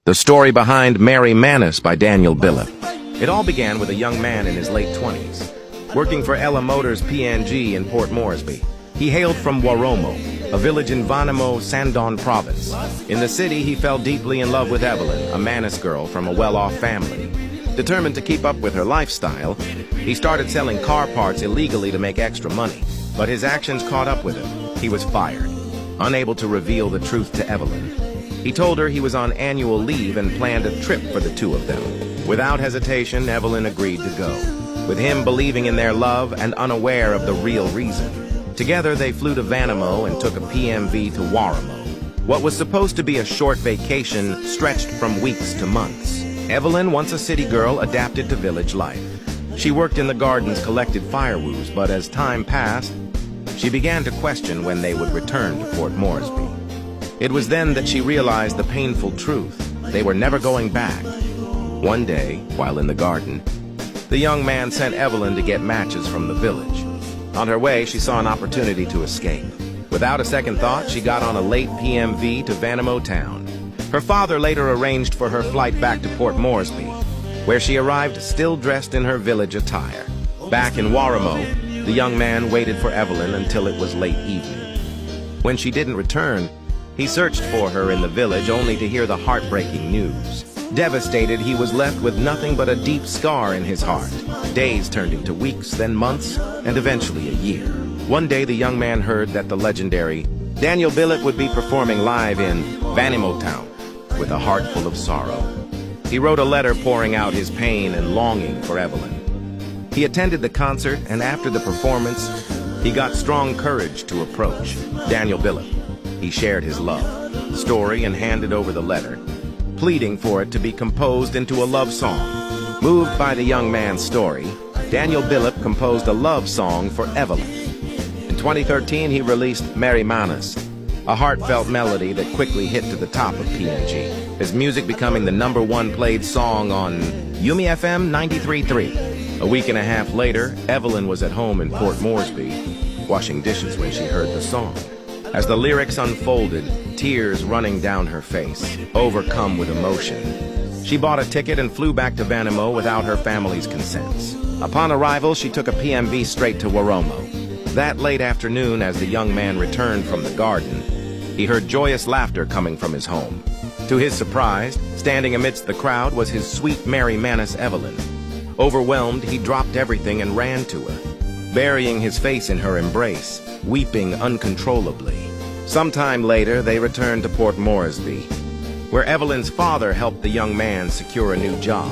The story behind Mary Manis by Daniel Bilip. It all began with a young man in his late 20s, working for Ella Motors PNG in Port Moresby. He hailed from Waromo, a village in Vanimo, Sandon province. In the city, he fell deeply in love with Evelyn, a Manis girl from a well-off family. Determined to keep up with her lifestyle, he started selling car parts illegally to make extra money. But his actions caught up with him. He was fired, unable to reveal the truth to Evelyn. He told her he was on annual leave and planned a trip for the two of them. Without hesitation, Evelyn agreed to go, with him believing in their love and unaware of the real reason. Together, they flew to Vanimo and took a PMV to Waramo. What was supposed to be a short vacation stretched from weeks to months. Evelyn, once a city girl, adapted to village life. She worked in the gardens, collected firewoos, but as time passed, she began to question when they would return to Port Moresby. It was then that she realized the painful truth. They were never going back. One day, while in the garden, the young man sent Evelyn to get matches from the village. On her way, she saw an opportunity to escape. Without a second thought, she got on a late PMV to Vanimo town. Her father later arranged for her flight back to Port Moresby, where she arrived still dressed in her village attire. Back in Waramo, the young man waited for Evelyn until it was late evening. When she didn't return, he searched for her in the village only to hear the heartbreaking news. Devastated, he was left with nothing but a deep scar in his heart. Days turned into weeks, then months, and eventually a year. One day, the young man heard that the legendary Daniel Bilip would be performing live in Vanimo town with a heart full of sorrow. He wrote a letter pouring out his pain and longing for Evelyn. He attended the concert, and after the performance, he got strong courage to approach Daniel Bilip. He shared his love story and handed over the letter, pleading for it to be composed into a love song. Moved by the young man's story, Daniel Bilip composed a love song for Evelyn. In 2013, he released Mary Manis, a heartfelt melody that quickly hit to the top of PNG, his music becoming the #1 played song on Yumi FM 93.3. A week and a half later, Evelyn was at home in Port Moresby, washing dishes when she heard the song. As the lyrics unfolded, tears running down her face, overcome with emotion, she bought a ticket and flew back to Vanimo without her family's consents. Upon arrival, she took a PMV straight to Waromo. That late afternoon, as the young man returned from the garden, he heard joyous laughter coming from his home. To his surprise, standing amidst the crowd was his sweet Mary Manis Evelyn. Overwhelmed, he dropped everything and ran to her, burying his face in her embrace, weeping uncontrollably. Sometime later, they returned to Port Moresby, where Evelyn's father helped the young man secure a new job.